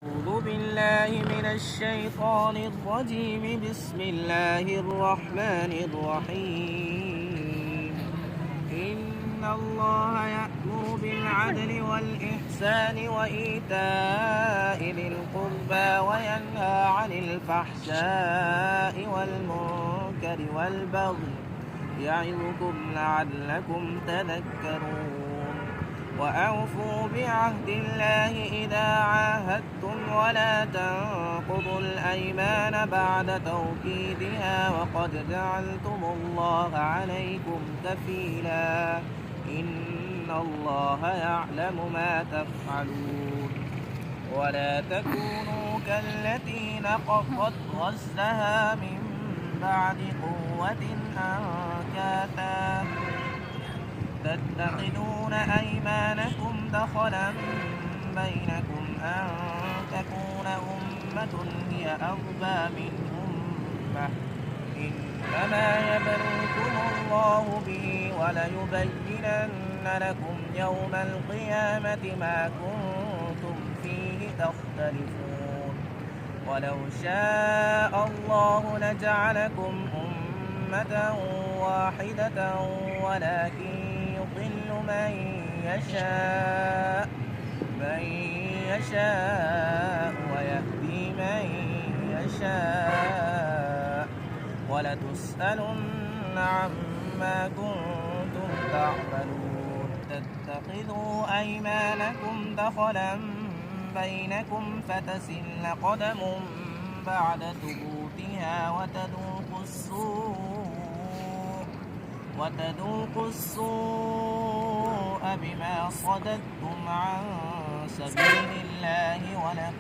أعوذ بالله من الشيطان الرجيم. بسم الله الرحمن الرحيم. إن الله يأمر بالعدل والإحسان وإيتاء ذي القربى وينهى عن الفحشاء والمنكر والبغي يعظكم لعلكم تذكرون. وأوفوا بعهد الله إذا عاهدتم ولا تنقضوا الأيمان بعد توكيدها وقد جعلتم الله عليكم كفيلا إن الله يعلم ما تفعلون. ولا تكونوا كالتي نقضت غزلها من بعد قوة أنكاثا تتخذون أيمانكم دخلا بينكم أن تكون أمة هي أربى من أمة إنما يبلوكم الله به وليبينن لكم يوم القيامة ما كنتم فيه تختلفون. ولو شاء الله لجعلكم أمة واحدة ولكن يضل من يشاء ويهدي من يشاء ولتسألن عما كنتم تعملون. تتخذوا أيمانكم دخلا بينكم فتزل قدم بعد ثبوتها وتذوقوا السوء بما صددتم عن سبيل الله ولكم